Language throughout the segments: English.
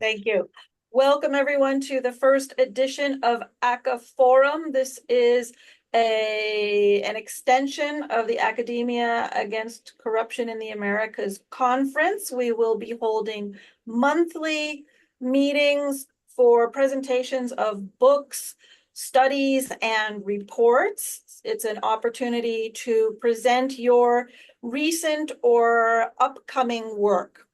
Thank you. Welcome everyone to the first edition of ACA Forum. This is an extension of the Academia Against Corruption in the Americas conference. We will be holding monthly meetings for presentations of books, studies, and reports. It's an opportunity to present your recent or upcoming work.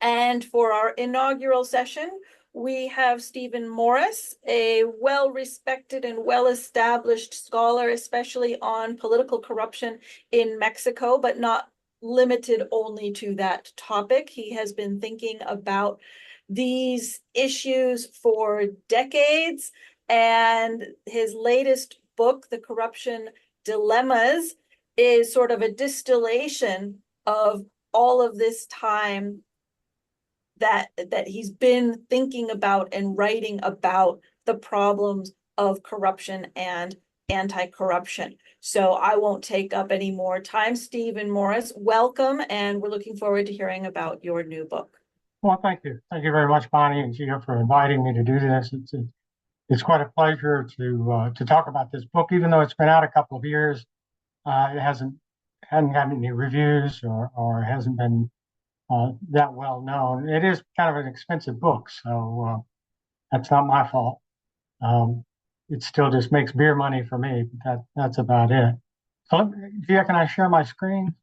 And for our inaugural session, we have Stephen Morris, a well-respected and well-established scholar, especially on political corruption in Mexico, but not limited only to that topic. He has been thinking about these issues for decades, and his latest book, The Corruption Dilemmas, is sort of a distillation of all of this time that he's been thinking about and writing about the problems of corruption and anti-corruption. So I won't take up any more time. Stephen Morris, welcome, and we're looking forward to hearing about your new book. Well, thank you. Thank you very much, Bonnie and Gio, for inviting me to do this. It's quite a pleasure to talk about this book, even though it's been out a couple of years. It hadn't gotten any reviews or hasn't been that well known. It is kind of an expensive book, so that's not my fault. It still just makes beer money for me, but that's about it. So, Gia, can I share my screen?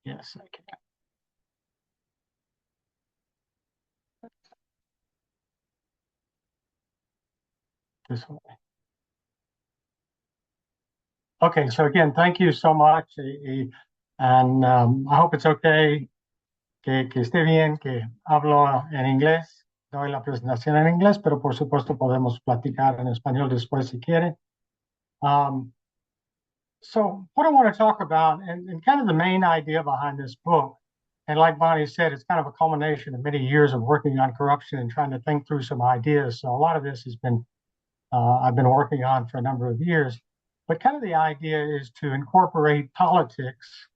Yes, I can. This way. Okay, so again, thank you so much. And I hope it's okay que esté bien que hablo en inglés. Doy la presentación en inglés, pero por supuesto podemos platicar en español después si quiere. So what I want to talk about, and kind of the main idea behind this book, and like Bonnie said, it's kind of a culmination of many years of working on corruption and trying to think through some ideas. So a lot of this has been, I've been working on for a number of years. But kind of the idea is to incorporate politics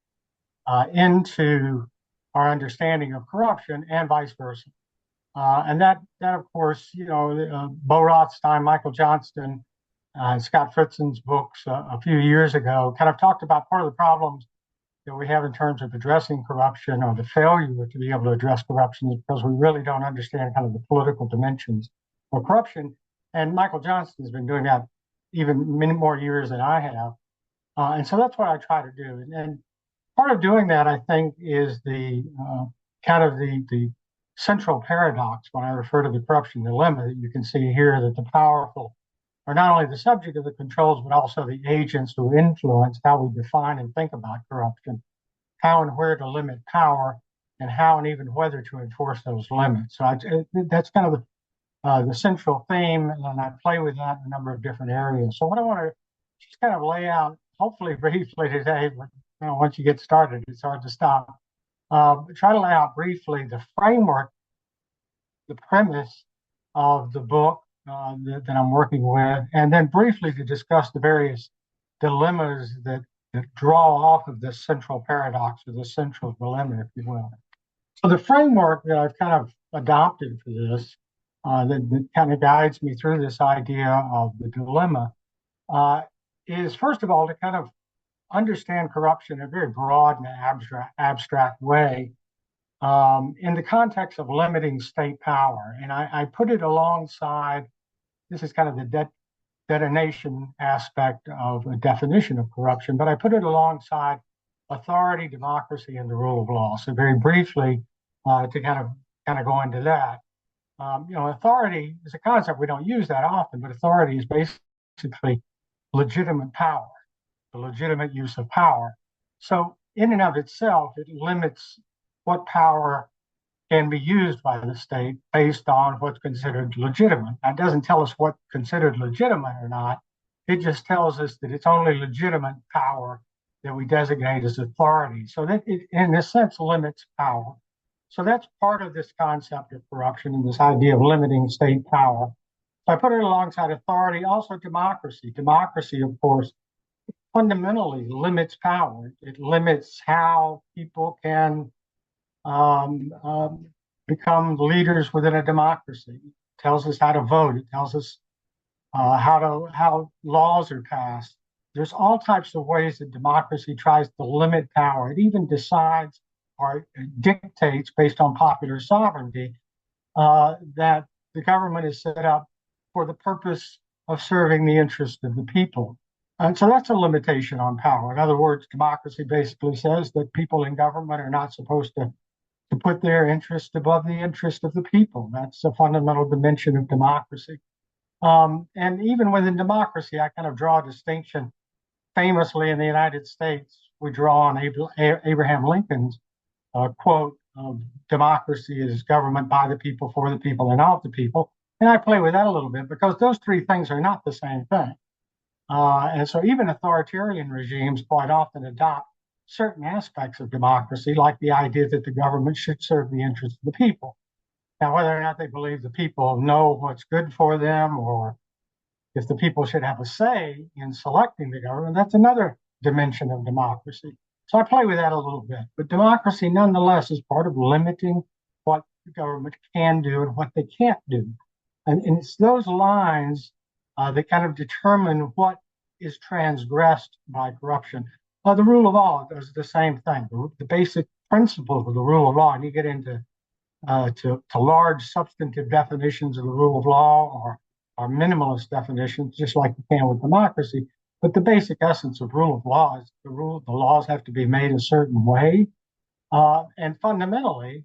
into our understanding of corruption and vice versa. And that of course, Bo Rothstein, Michael Johnston, Scott Fritzen's books a few years ago kind of talked about part of the problems that we have in terms of addressing corruption, or the failure to be able to address corruption, is because we really don't understand kind of the political dimensions of corruption. And Michael Johnston has been doing that even many more years than I have. And so that's what I try to do. And part of doing that, I think, is the kind of the central paradox when I refer to the corruption dilemma that you can see here, that the powerful are not only the subject of the controls, but also the agents who influence how we define and think about corruption, how and where to limit power, and how and even whether to enforce those limits. So that's kind of the central theme, and I play with that in a number of different areas. So what I want to just kind of lay out, hopefully briefly today, but once you get started, it's hard to stop. Try to lay out briefly the framework, the premise of the book that I'm working with, and then briefly to discuss the various dilemmas that draw off of this central paradox, or the central dilemma, if you will. So the framework that I've kind of adopted for this, that kind of guides me through this idea of the dilemma, is first of all to kind of understand corruption in a very broad and abstract way in the context of limiting state power. And I put it alongside, this is kind of the detonation aspect of a definition of corruption, but I put it alongside authority, democracy, and the rule of law. So very briefly, to kind of go into that. Authority is a concept we don't use that often, but authority is basically legitimate power, the legitimate use of power. So in and of itself, it limits what power can be used by the state based on what's considered legitimate. That doesn't tell us what's considered legitimate or not. It just tells us that it's only legitimate power that we designate as authority. So that it, in a sense, limits power. So that's part of this concept of corruption and this idea of limiting state power. So I put it alongside authority, also democracy. Democracy, of course, fundamentally limits power. It limits how people can become leaders within a democracy. It tells us how to vote. It tells us how laws are passed. There's all types of ways that democracy tries to limit power. It even decides or dictates based on popular sovereignty that the government is set up for the purpose of serving the interest of the people. And so that's a limitation on power. In other words, democracy basically says that people in government are not supposed to put their interest above the interest of the people. That's a fundamental dimension of democracy. And even within democracy, I kind of draw a distinction. Famously in the United States, we draw on Abraham Lincoln's quote of democracy is government by the people, for the people, and of the people. And I play with that a little bit because those three things are not the same thing. And so even authoritarian regimes quite often adopt certain aspects of democracy, like the idea that the government should serve the interests of the people. Now, whether or not they believe the people know what's good for them or if the people should have a say in selecting the government, that's another dimension of democracy. So I play with that a little bit. But democracy, nonetheless, is part of limiting what the government can do and what they can't do. And it's those lines that kind of determine what is transgressed by corruption. The rule of law does the same thing. The basic principles of the rule of law, and you get into to large substantive definitions of the rule of law or minimalist definitions, just like you can with democracy. But the basic essence of rule of law is the laws have to be made a certain way. And fundamentally,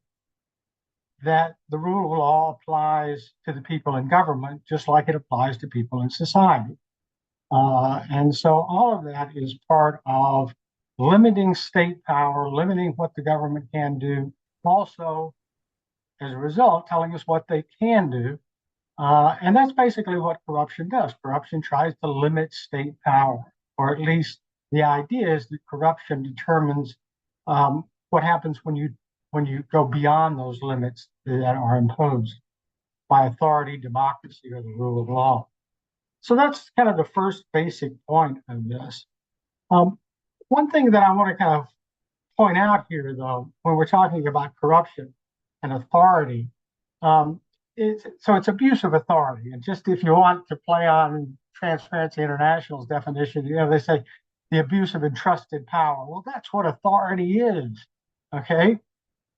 that the rule of law applies to the people in government just like it applies to people in society. And so all of that is part of limiting state power, limiting what the government can do, also, as a result, telling us what they can do. And that's basically what corruption does. Corruption tries to limit state power, or at least the idea is that corruption determines what happens when you go beyond those limits that are imposed by authority, democracy, or the rule of law. So that's kind of the first basic point of this. One thing that I want to kind of point out here, though, when we're talking about corruption and authority, it's abuse of authority. And just if you want to play on Transparency International's definition, they say the abuse of entrusted power. Well, that's what authority is. Okay,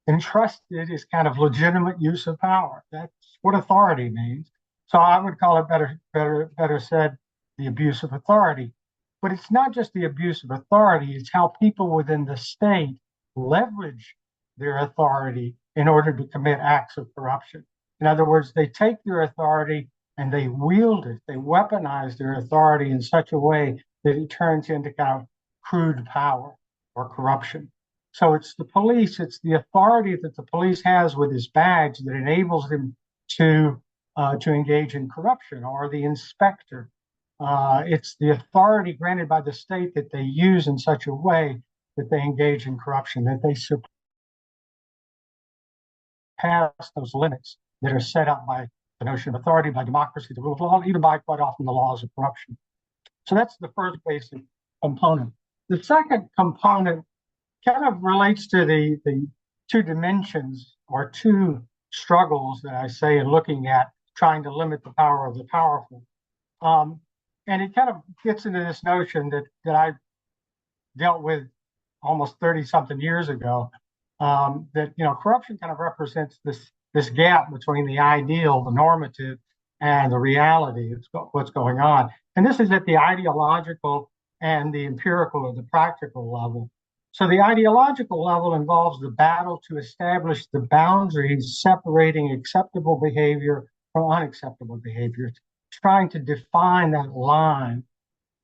entrusted is kind of legitimate use of power. That's what authority means. So I would call it better said, the abuse of authority. But it's not just the abuse of authority, it's how people within the state leverage their authority in order to commit acts of corruption. In other words, they take their authority and they wield it, they weaponize their authority in such a way that it turns into kind of crude power or corruption. So it's the police, it's the authority that the police has with this badge that enables them to engage in corruption, or the inspector. It's the authority granted by the state that they use in such a way that they engage in corruption, that they surpass those limits that are set up by the notion of authority, by democracy, the rule of law, even by quite often the laws of corruption. So that's the first basic component. The second component kind of relates to the two dimensions or two struggles that I say in looking at trying to limit the power of the powerful. And it kind of gets into this notion that I dealt with almost 30 something years ago, that corruption kind of represents this gap between the ideal, the normative, and the reality of what's going on. And this is at the ideological and the empirical or the practical level. So the ideological level involves the battle to establish the boundaries separating acceptable behavior from unacceptable behavior, trying to define that line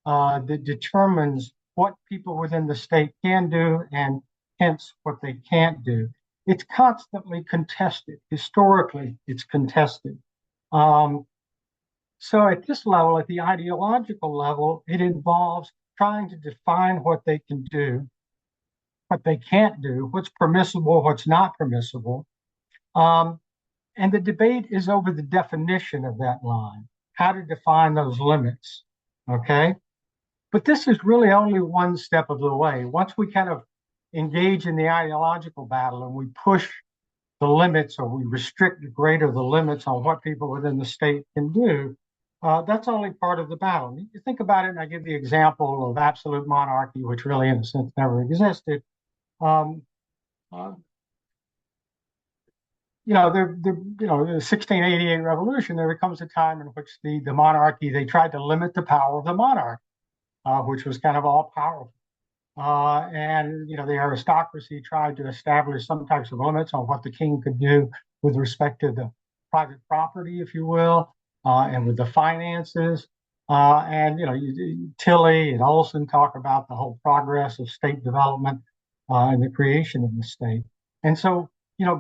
that determines what people within the state can do and hence what they can't do. It's constantly contested. Historically, it's contested. So at this level, at the ideological level, it involves trying to define what they can do, what they can't do, what's permissible, what's not permissible. And the debate is over the definition of that line, how to define those limits, okay? But this is really only one step of the way. Once we kind of engage in the ideological battle and we push the limits, or we restrict greater the limits on what people within the state can do, that's only part of the battle. You think about it, and I give the example of absolute monarchy, which really, in a sense, never existed. Um, uh, the 1688 revolution, there becomes a time in which the monarchy, they tried to limit the power of the monarch, which was kind of all powerful. The aristocracy tried to establish some types of limits on what the king could do with respect to the private property, if you will, and with the finances. Tilley and Olson talk about the whole progress of state development and the creation of the state. And so,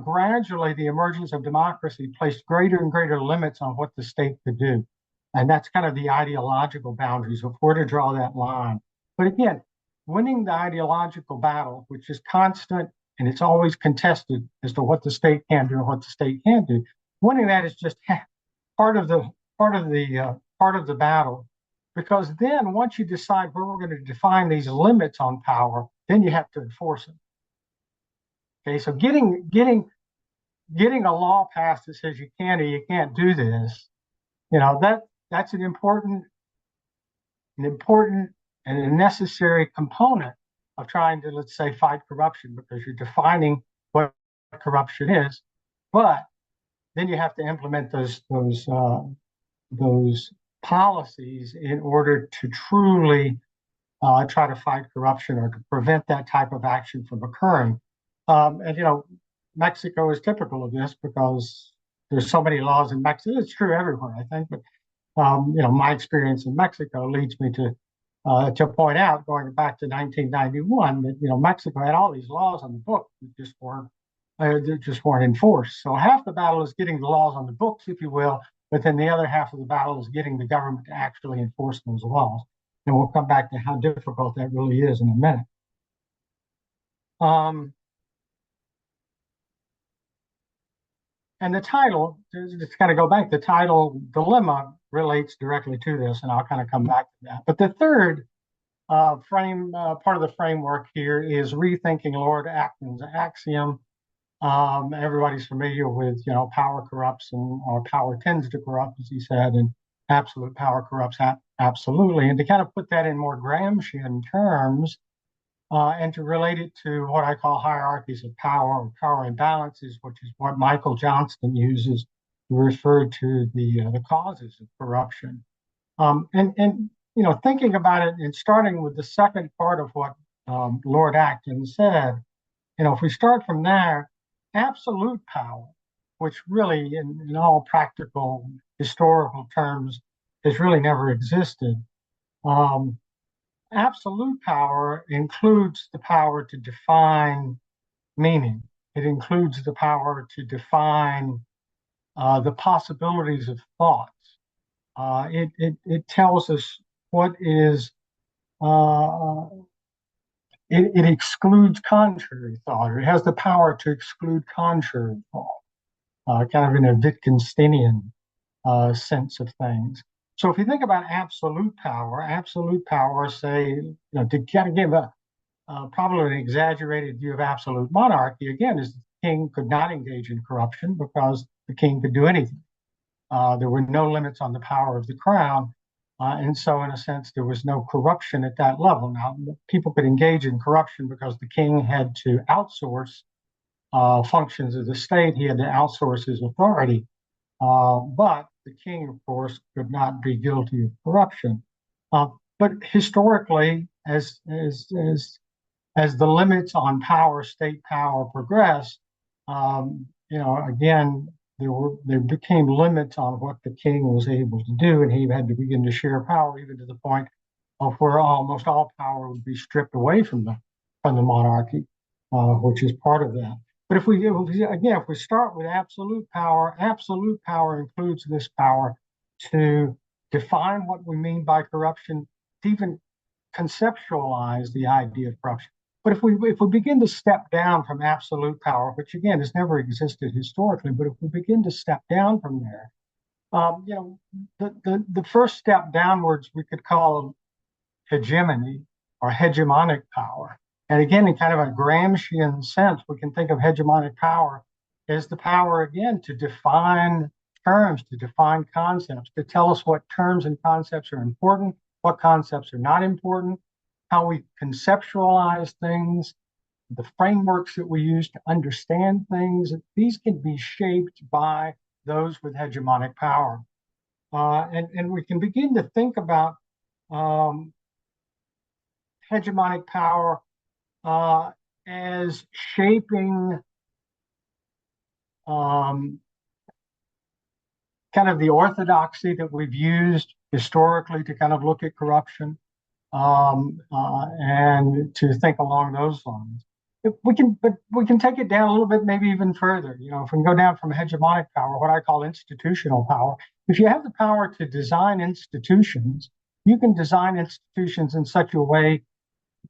gradually the emergence of democracy placed greater and greater limits on what the state could do. And that's kind of the ideological boundaries of where to draw that line. But again, winning the ideological battle, which is constant and it's always contested as to what the state can do and what the state can't do. Winning that is just part of the battle, because then once you decide where we're going to define these limits on power, then you have to enforce them. Okay, so getting a law passed that says you can or you can't do this, that's an important and a necessary component of trying to, let's say, fight corruption, because you're defining what corruption is, but then you have to implement those policies in order to truly try to fight corruption or to prevent that type of action from occurring. Mexico is typical of this because there's so many laws in Mexico. It's true everywhere, I think, but my experience in Mexico leads me to point out, going back to 1991, that Mexico had all these laws on the book that just weren't enforced. So half the battle is getting the laws on the books, if you will, but then the other half of the battle is getting the government to actually enforce those laws. And we'll come back to how difficult that really is in a minute. And the title, just kind of go back, the title dilemma relates directly to this, and I'll kind of come back to that. But the third part of the framework here is rethinking Lord Acton's axiom. Everybody's familiar with, power corrupts or power tends to corrupt, as he said, and absolute power corrupts absolutely. And to kind of put that in more Gramscian terms, and to relate it to what I call hierarchies of power or power imbalances, which is what Michael Johnston uses to refer to the causes of corruption. Thinking about it and starting with the second part of what Lord Acton said, if we start from there, absolute power, which really in all practical historical terms has really never existed. Absolute power includes the power to define meaning. It includes the power to define the possibilities of thoughts. It tells us what is, it excludes contrary thought, or it has the power to exclude contrary thought, kind of in a Wittgensteinian sense of things. So if you think about absolute power, say, to kind of give probably an exaggerated view of absolute monarchy, again, is the king could not engage in corruption because the king could do anything. There were no limits on the power of the crown. And so, in a sense, there was no corruption at that level. Now, people could engage in corruption because the king had to outsource functions of the state. He had to outsource his authority. But the king, of course, could not be guilty of corruption. But historically, as the limits on power, state power, progressed, again, there became limits on what the king was able to do, and he had to begin to share power, even to the point of where almost all power would be stripped away from the monarchy, which is part of that. But if we start with absolute power includes this power to define what we mean by corruption, to even conceptualize the idea of corruption. But if we begin to step down from absolute power, which again has never existed historically, but if we begin to step down from there, the first step downwards we could call hegemony or hegemonic power. And again, in kind of a Gramscian sense, we can think of hegemonic power is the power, again, to define terms, to define concepts, to tell us what terms and concepts are important, what concepts are not important, how we conceptualize things, the frameworks that we use to understand things. These can be shaped by those with hegemonic power. And we can begin to think about hegemonic power as shaping kind of the orthodoxy that we've used historically to kind of look at corruption, and to think along those lines. If we can, but we can take it down a little bit, maybe even further. You know, if we can go down from hegemonic power, what I call institutional power. If you have the power to design institutions, you can design institutions in such a way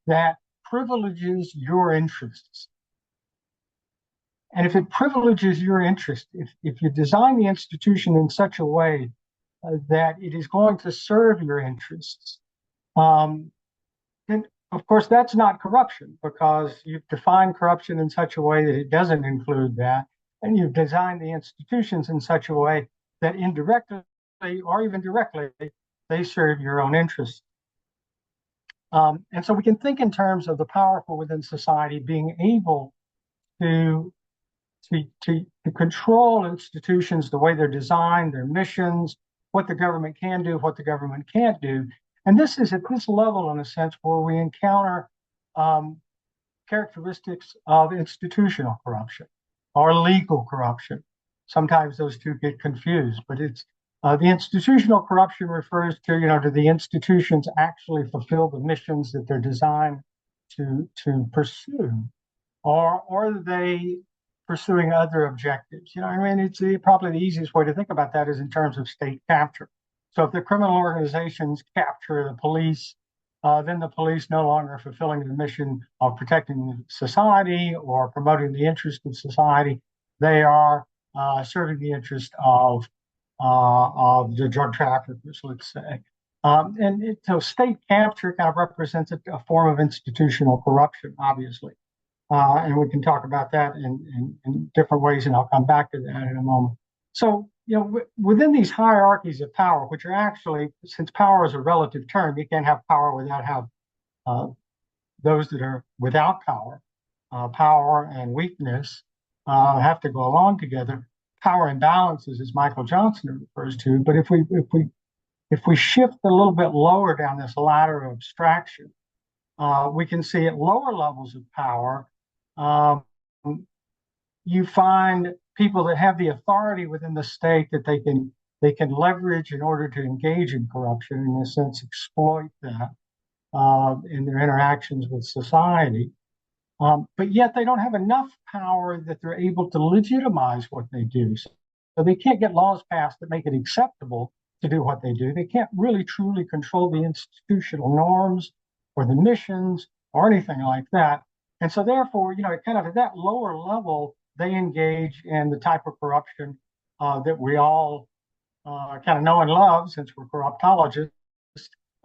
that privileges your interests. And if it privileges your interest, if you design the institution in such a way that it is going to serve your interests, then of course that's not corruption, because you've defined corruption in such a way that it doesn't include that, and you've designed the institutions in such a way that indirectly or even directly they serve your own interests. And so we can think in terms of the powerful within society being able to control institutions, the way they're designed, their missions, what the government can do, what the government can't do. And this is at this level, in a sense, where we encounter characteristics of institutional corruption or legal corruption. Sometimes those two get confused, but it's the institutional corruption refers to, do the institutions actually fulfill the missions that they're designed to pursue, or are they pursuing other objectives? It's probably the easiest way to think about that is in terms of state capture. So if the criminal organizations capture the police, then the police no longer are fulfilling the mission of protecting society or promoting the interest of society. They are serving the interest of the drug traffickers, let's say. So state capture kind of represents a form of institutional corruption, obviously. And we can talk about that in different ways, and I'll come back to that in a moment. So, within these hierarchies of power, which are actually, since power is a relative term, you can't have power without those that are without power. Power and weakness have to go along together. Power imbalances, as Michael Johnson refers to. But if we shift a little bit lower down this ladder of abstraction, we can see at lower levels of power, you find people that have the authority within the state that they can leverage in order to engage in corruption, in a sense, exploit that in their interactions with society. But yet they don't have enough power that they're able to legitimize what they do. So they can't get laws passed that make it acceptable to do what they do. They can't really truly control the institutional norms or the missions or anything like that. And so therefore, kind of at that lower level, they engage in the type of corruption that we all kind of know and love, since we're corruptologists.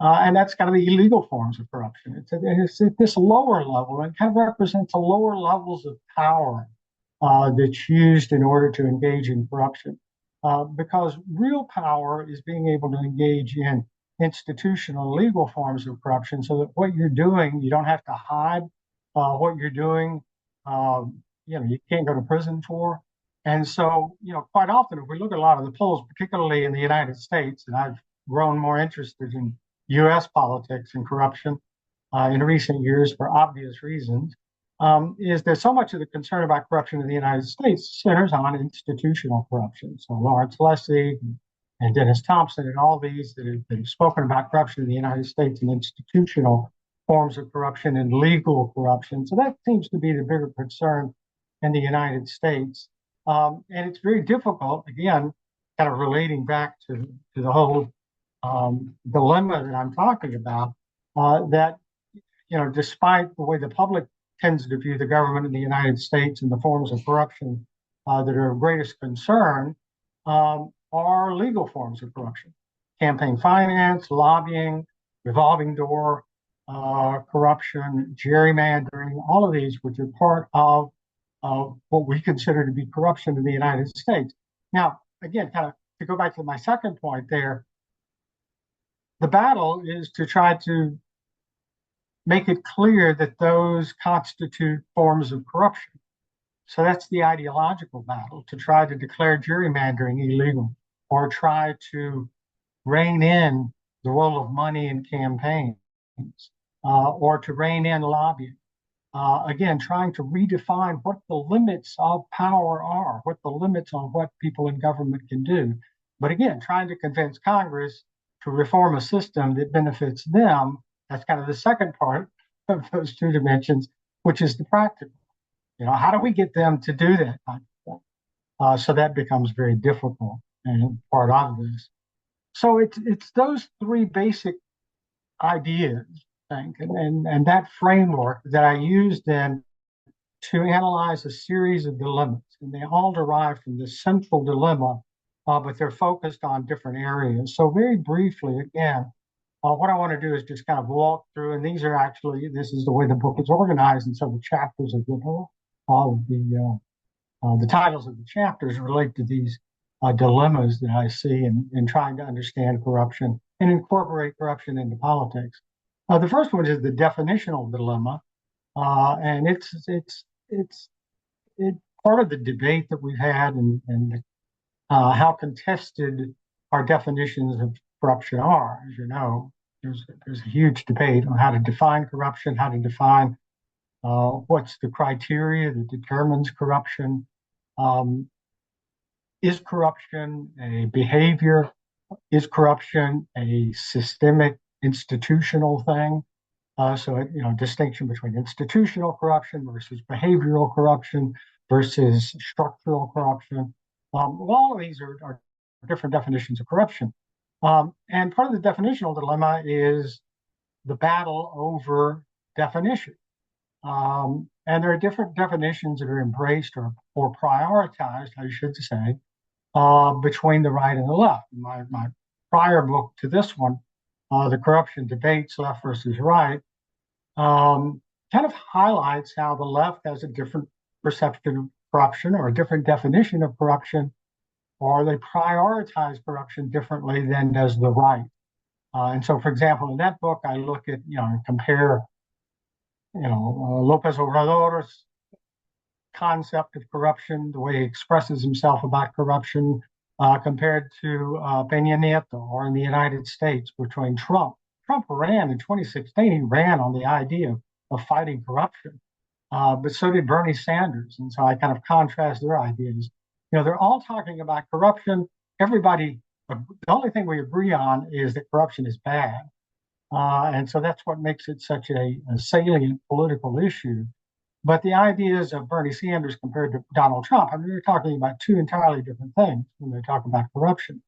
And that's kind of the illegal forms of corruption. It's at this lower level, and it kind of represents the lower levels of power that's used in order to engage in corruption. Because real power is being able to engage in institutional legal forms of corruption, so that what you're doing, you don't have to hide what you're doing. You can't go to prison for. And so, quite often, if we look at a lot of the polls, particularly in the United States, and I've grown more interested in U.S. politics and corruption in recent years for obvious reasons, is there's so much of the concern about corruption in the United States centers on institutional corruption. So Lawrence Lessig and Dennis Thompson and all these that have spoken about corruption in the United States and institutional forms of corruption and legal corruption. So that seems to be the bigger concern in the United States. And it's very difficult, again, kind of relating back to the whole dilemma that I'm talking about, that, despite the way the public tends to view the government in the United States and the forms of corruption that are of greatest concern, are legal forms of corruption. Campaign finance, lobbying, revolving door corruption, gerrymandering, all of these, which are part of what we consider to be corruption in the United States. Now, again, kind of to go back to my second point there, the battle is to try to make it clear that those constitute forms of corruption. So that's the ideological battle, to try to declare gerrymandering illegal or try to rein in the role of money in campaigns or to rein in lobbying. Again, trying to redefine what the limits of power are, what the limits on what people in government can do. But again, trying to convince Congress to reform a system that benefits them. That's kind of the second part of those two dimensions, which is the practical. How do we get them to do that kind of thing? So that becomes very difficult and part of this. So it's those three basic ideas, I think, and that framework that I used then to analyze a series of dilemmas, and they all derive from this central dilemma, but they're focused on different areas. So very briefly, again, what I want to do is just kind of walk through, and this is the way the book is organized, and so the chapters of the book, the titles of the chapters relate to these dilemmas that I see in trying to understand corruption and incorporate corruption into politics. The first one is the definitional dilemma, and it's part of the debate that we've had and how contested our definitions of corruption are. As you know, there's a huge debate on how to define corruption, how to define what's the criteria that determines corruption. Is corruption a behavior? Is corruption a systemic institutional thing? Distinction between institutional corruption versus behavioral corruption versus structural corruption. All of these are different definitions of corruption. And part of the definitional dilemma is the battle over definition. And there are different definitions that are embraced or prioritized, I should say, between the right and the left. My prior book to this one, The Corruption Debates, Left versus Right, kind of highlights how the left has a different perception of corruption or a different definition of corruption, or they prioritize corruption differently than does the right. And so, for example, in that book, I look at, compare, Lopez Obrador's concept of corruption, the way he expresses himself about corruption, compared to Peña Nieto, or in the United States between Trump. Trump ran in 2016, he ran on the idea of fighting corruption, but so did Bernie Sanders. And so I kind of contrast their ideas. They're all talking about corruption. The only thing we agree on is that corruption is bad. And so that's what makes it such a salient political issue. But the ideas of Bernie Sanders compared to Donald Trump, they're talking about two entirely different things when they talk about corruption.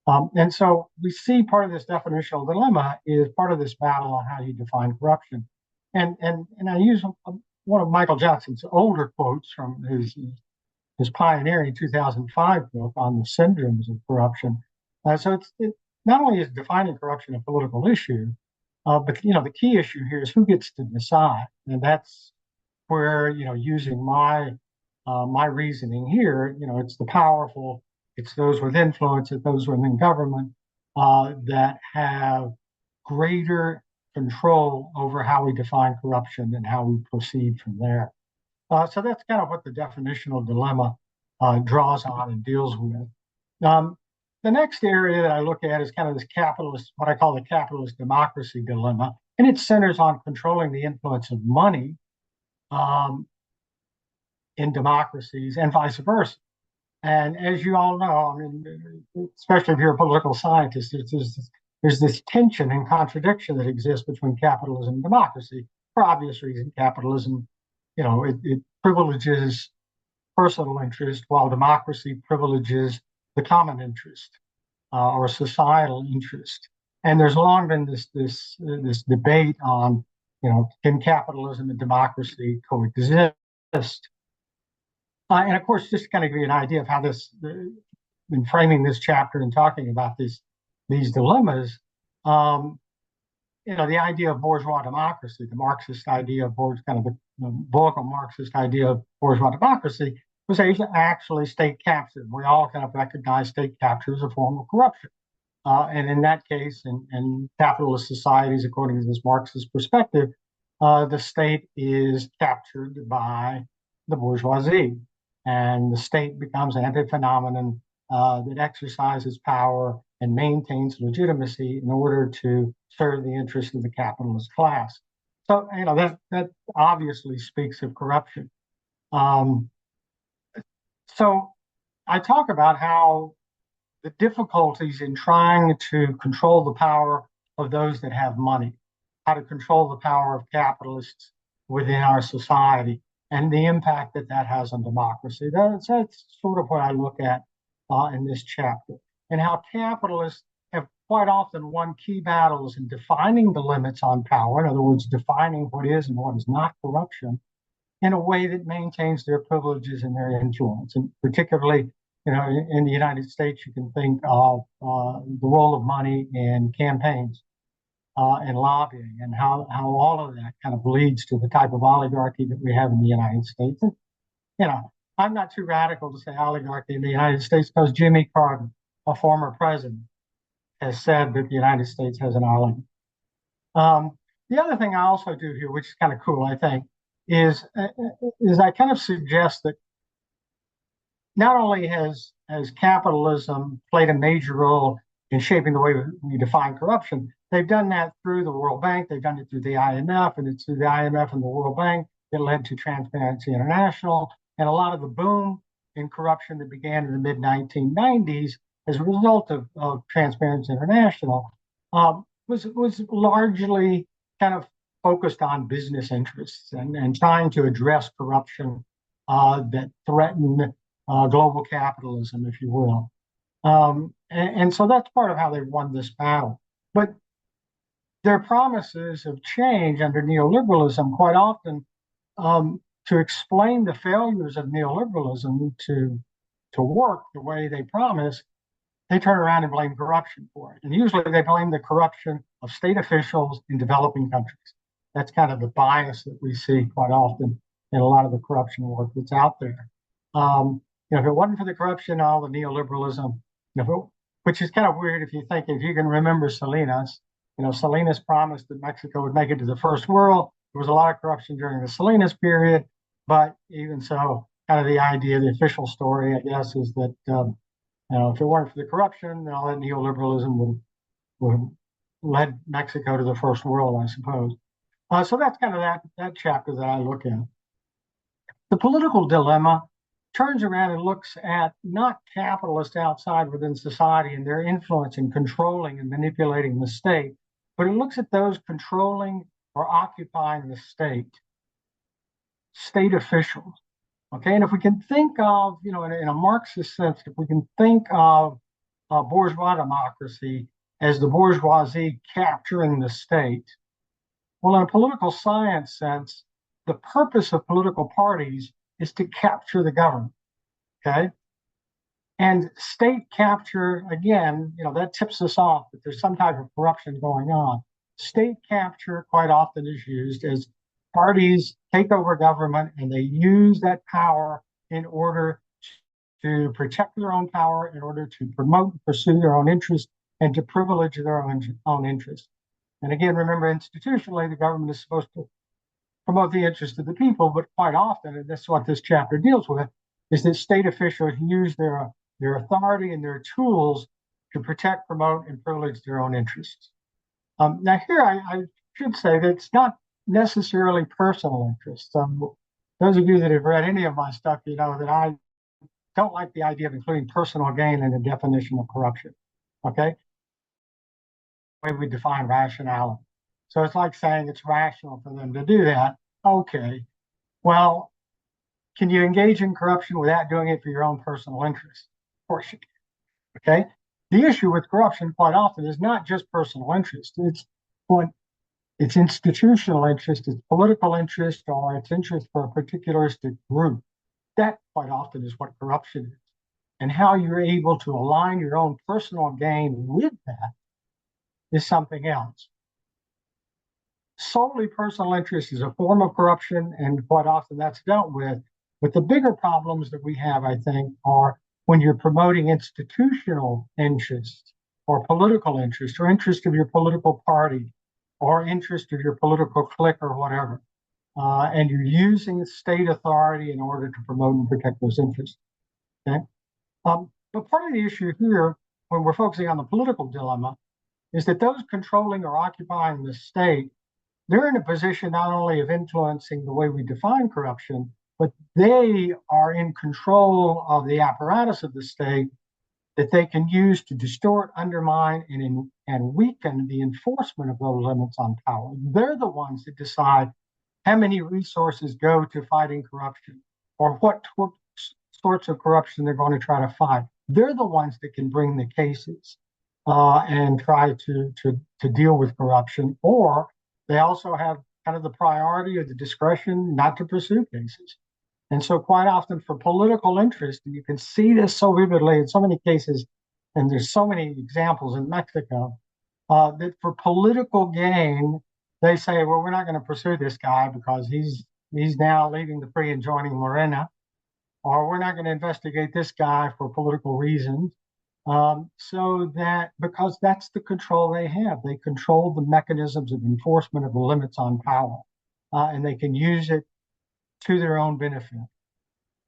And so we see part of this definitional dilemma is part of this battle on how you define corruption. And I use one of Michael Johnson's older quotes from his pioneering 2005 book on the syndromes of corruption. So it not only is defining corruption a political issue, but the key issue here is who gets to decide, and that's where using my reasoning here, it's the powerful, it's those with influence, it's those within government that have greater control over how we define corruption and how we proceed from there. So that's kind of what the definitional dilemma draws on and deals with. The next area that I look at is kind of this capitalist, what I call the capitalist democracy dilemma, and it centers on controlling the influence of money in democracies and vice versa. And as you all know, especially if you're a political scientist, there's this tension and contradiction that exists between capitalism and democracy. For obvious reason, capitalism, it privileges personal interest, while democracy privileges the common interest or societal interest. And there's long been this debate on, can capitalism and democracy coexist? And of course, just to kind of give you an idea of how in framing this chapter and talking about these dilemmas, the idea of bourgeois democracy, the Marxist idea of kind of vocal Marxist idea of bourgeois democracy, was actually state capture. We all kind of recognize state capture as a form of corruption. And in that case, in capitalist societies, according to this Marxist perspective, the state is captured by the bourgeoisie, and the state becomes an anti-phenomenon that exercises power and maintains legitimacy in order to serve the interests of the capitalist class. So, that obviously speaks of corruption. So I talk about how the difficulties in trying to control the power of those that have money, how to control the power of capitalists within our society, and the impact that that has on democracy. That's sort of what I look at in this chapter, and how capitalists have quite often won key battles in defining the limits on power, in other words, defining what is and what is not corruption, in a way that maintains their privileges and their influence. And particularly, in the United States, you can think of the role of money in campaigns and lobbying, and how all of that kind of leads to the type of oligarchy that we have in the United States. And, I'm not too radical to say oligarchy in the United States, because Jimmy Carter, a former president, has said that the United States has an oligarchy. The other thing I also do here, which is kind of cool, I think, is I kind of suggest that not only has capitalism played a major role in shaping the way we define corruption, they've done that through the World Bank, they've done it through the IMF, and it's through the IMF and the World Bank that led to Transparency International, and a lot of the boom in corruption that began in the mid-1990s as a result of Transparency International was largely kind of focused on business interests and trying to address corruption that threatened global capitalism, if you will. And so that's part of how they won this battle. But their promises of change under neoliberalism quite often, to explain the failures of neoliberalism to work the way they promise, they turn around and blame corruption for it. And usually they blame the corruption of state officials in developing countries. That's kind of the bias that we see quite often in a lot of the corruption work that's out there. If it wasn't for the corruption, all the neoliberalism, which is kind of weird if you can remember Salinas. Salinas promised that Mexico would make it to the first world. There was a lot of corruption during the Salinas period, but even so, kind of the idea, the official story, I guess, is that if it weren't for the corruption, all that neoliberalism would led Mexico to the first world, I suppose. So that's kind of that chapter that I look at. The political dilemma turns around and looks at not capitalists outside within society and their influence in controlling and manipulating the state, but it looks at those controlling or occupying the state officials. Okay, and if we can think of, in a Marxist sense, if we can think of bourgeois democracy as the bourgeoisie capturing the state, well, in a political science sense, the purpose of political parties is to capture the government, okay? And state capture, again, that tips us off that there's some type of corruption going on. State capture quite often is used as parties take over government and they use that power in order to protect their own power, in order to promote and pursue their own interests, and to privilege their own interests. And again, remember, institutionally, the government is supposed to promote the interests of the people, but quite often, and that's what this chapter deals with, is that state officials use their authority and their tools to protect, promote, and privilege their own interests. Now here, I should say that it's not necessarily personal interests. Those of you that have read any of my stuff, you know that I don't like the idea of including personal gain in the definition of corruption, okay? The way we define rationality. So it's like saying it's rational for them to do that. Okay, well, can you engage in corruption without doing it for your own personal interest? Of course you can, okay? The issue with corruption quite often is not just personal interest. It's institutional interest, it's political interest, or it's interest for a particularistic group. That quite often is what corruption is. And how you're able to align your own personal gain with that is something else. solely personal interest is a form of corruption, and quite often that's dealt with. But the bigger problems that we have, I think, are when you're promoting institutional interest or political interest or interest of your political party or interest of your political clique or whatever. And you're using state authority in order to promote and protect those interests. Okay? But part of the issue here, when we're focusing on the political dilemma, is that those controlling or occupying the state, they're in a position not only of influencing the way we define corruption, but they are in control of the apparatus of the state that they can use to distort, undermine, and weaken the enforcement of those limits on power. They're the ones that decide how many resources go to fighting corruption or what sorts of corruption they're going to try to fight. They're the ones that can bring the cases and try to deal with corruption, or they also have kind of the priority or the discretion not to pursue cases. And so quite often for political interest, and you can see this so vividly in so many cases, and there's so many examples in Mexico, that for political gain, they say, well, we're not going to pursue this guy because he's now leaving the free and joining Morena, or we're not going to investigate this guy for political reasons. So that because that's the control they have, they control the mechanisms of enforcement of the limits on power, and they can use it to their own benefit,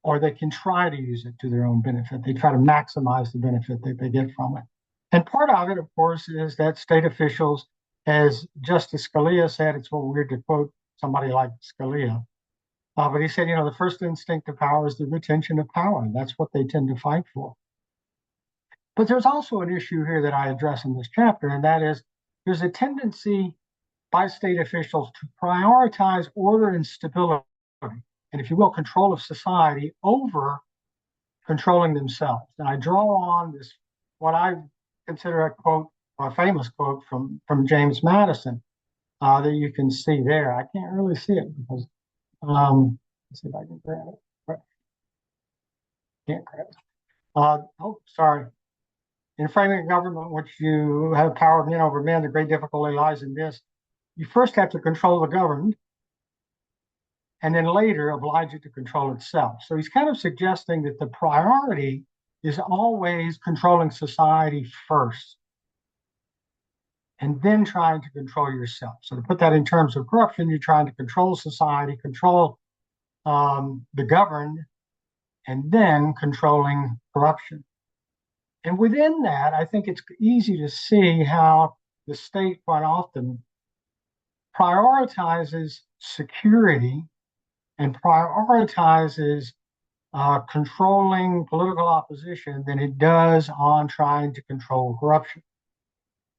or they can try to use it to their own benefit. They try to maximize the benefit that they get from it. And part of it, of course, is that state officials, as Justice Scalia said, it's a little weird to quote somebody like Scalia, but he said, the first instinct of power is the retention of power, and that's what they tend to fight for. But there's also an issue here that I address in this chapter, and that is there's a tendency by state officials to prioritize order and stability, and if you will, control of society over controlling themselves. And I draw on this, what I consider a quote, a famous quote from James Madison that you can see there. I can't really see it because, let's see if I can grab it. Can't grab it. Oh, sorry. In framing a government which you have power of men over men, the great difficulty lies in this. You first have to control the governed, and then later oblige it to control itself. So he's kind of suggesting that the priority is always controlling society first, and then trying to control yourself. So to put that in terms of corruption, you're trying to control society, control the governed, and then controlling corruption. And within that, I think it's easy to see how the state quite often prioritizes security and prioritizes controlling political opposition than it does on trying to control corruption.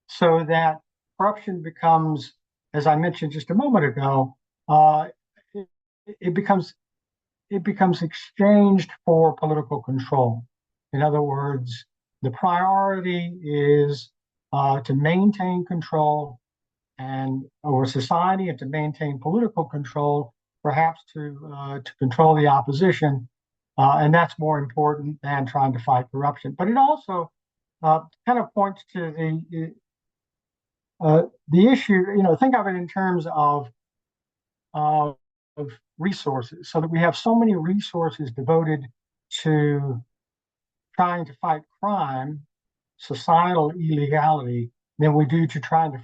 So that corruption becomes, as I mentioned just a moment ago, it becomes exchanged for political control. In other words, the priority is to maintain control and over society and to maintain political control, perhaps to control the opposition, and that's more important than trying to fight corruption. But it also kind of points to the issue. Think of it in terms of resources, so that we have so many resources devoted to trying to fight crime, societal illegality, than we do to trying to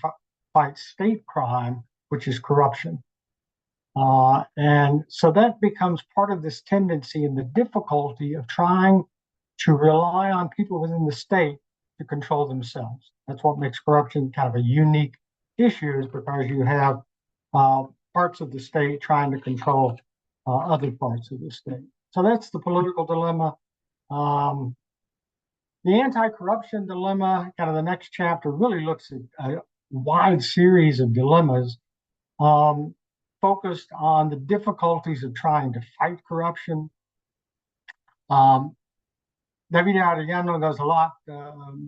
fight state crime, which is corruption. And so that becomes part of this tendency and the difficulty of trying to rely on people within the state to control themselves. That's what makes corruption kind of a unique issue, is because you have parts of the state trying to control other parts of the state. So that's the political dilemma. The anti-corruption dilemma, kind of the next chapter, really looks at a wide series of dilemmas focused on the difficulties of trying to fight corruption. David Arellano does a lot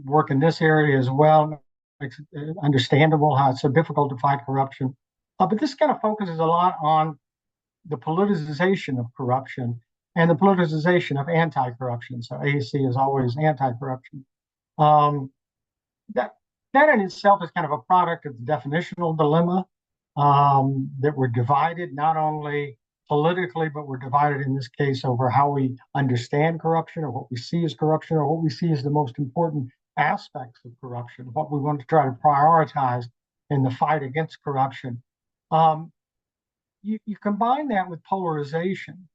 work in this area as well. Makes it understandable how it's so difficult to fight corruption. But this kind of focuses a lot on the politicization of corruption and the politicization of anti-corruption. So AAC is always anti-corruption. That in itself is kind of a product of the definitional dilemma. that were divided not only politically, but we're divided in this case over how we understand corruption or what we see as corruption or what we see as the most important aspects of corruption, what we want to try to prioritize in the fight against corruption. Um, you combine that with polarization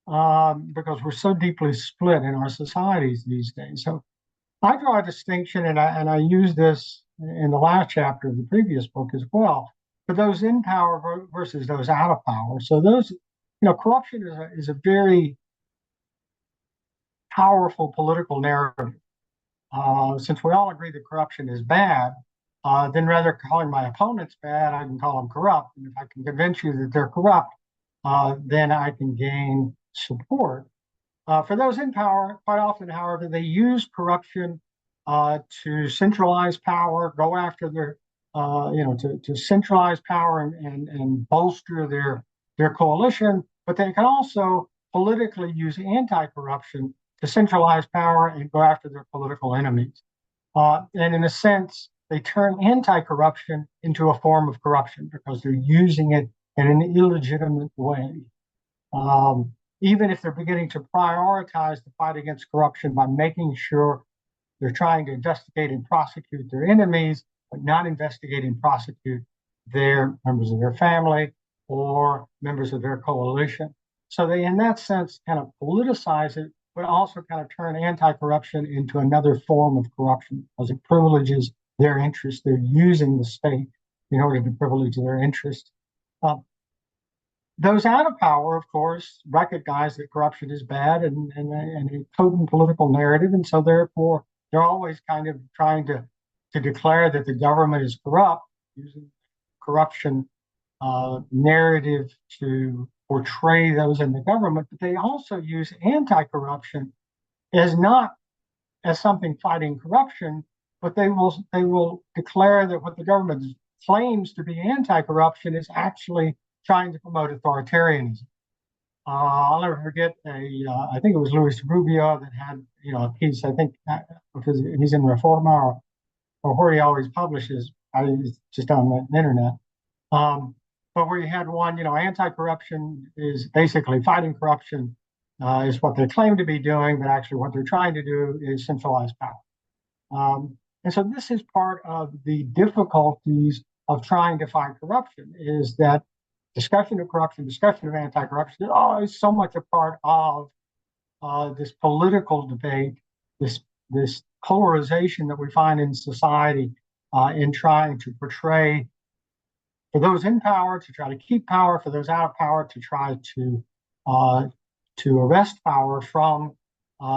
because we're so deeply split in our societies these days. So I draw a distinction, and I use this in the last chapter of the previous book as well, for those in power versus those out of power. So those, corruption is a very powerful political narrative. Since we all agree that corruption is bad, then rather calling my opponents bad, I can call them corrupt. And if I can convince you that they're corrupt, then I can gain support. For those in power, quite often, however, they use corruption to centralize power, go after their, to centralize power and bolster their coalition. But they can also politically use anti-corruption to centralize power and go after their political enemies. And in a sense, they turn anti-corruption into a form of corruption because they're using it in an illegitimate way. Um, Even if they're beginning to prioritize the fight against corruption by making sure they're trying to investigate and prosecute their enemies, but not investigate and prosecute their members of their family or members of their coalition. So they, in that sense, kind of politicize it, but also kind of turn anti-corruption into another form of corruption because it privileges their interests. They're using the state in order to privilege their interests. Uh, those out of power, of course, recognize that corruption is bad and a potent political narrative, and so therefore they're always kind of trying to declare that the government is corrupt, using corruption narrative to portray those in the government. But they also use anti-corruption as not as something fighting corruption, but they will declare that what the government claims to be anti-corruption is actually trying to promote authoritarianism. I'll never forget I think it was Luis Rubio that had, a piece, I think, because he's in Reforma or where he always publishes, just on the internet. But where you had one, anti-corruption is basically fighting corruption is what they claim to be doing, but actually what they're trying to do is centralize power. And so this is part of the difficulties of trying to fight corruption is that discussion of corruption, discussion of anti-corruption is always so much a part of this political debate, this polarization that we find in society in trying to portray for those in power to try to keep power, for those out of power to try to arrest power from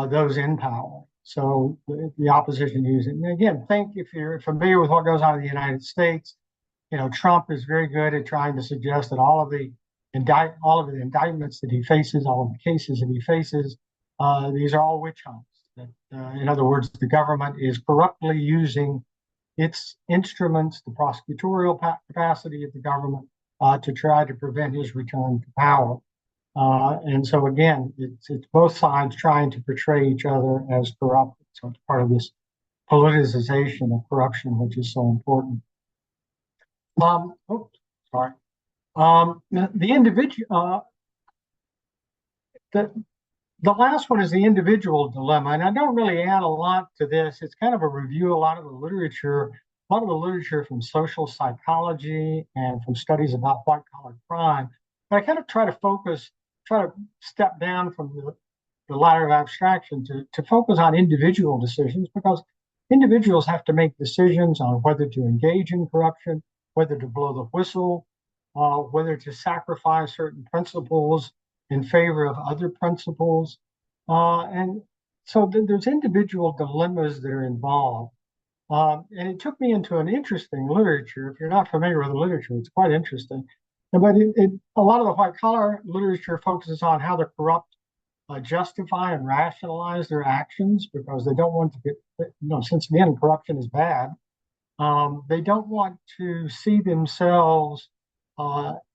those in power. So the opposition uses it. And again, think if you're familiar with what goes on in the United States, Trump is very good at trying to suggest that all of the indictments that he faces, all of the cases that he faces, these are all witch hunts. That, in other words, the government is corruptly using its instruments, the prosecutorial capacity of the government, to try to prevent his return to power. And so again, it's both sides trying to portray each other as corrupt. So it's part of this politicization of corruption, which is so important. Oops, sorry. The individual, the last one is the individual dilemma, and I don't really add a lot to this. It's kind of a review, a lot of the literature from social psychology and from studies about white collar crime. But I kind of try to step down from the ladder of abstraction to focus on individual decisions because individuals have to make decisions on whether to engage in corruption, whether to blow the whistle, whether to sacrifice certain principles in favor of other principles. And so there's individual dilemmas that are involved. And it took me into an interesting literature. If you're not familiar with the literature, it's quite interesting. But a lot of the white collar literature focuses on how the corrupt justify and rationalize their actions because they don't want to get, since again, corruption is bad. They don't want to see themselves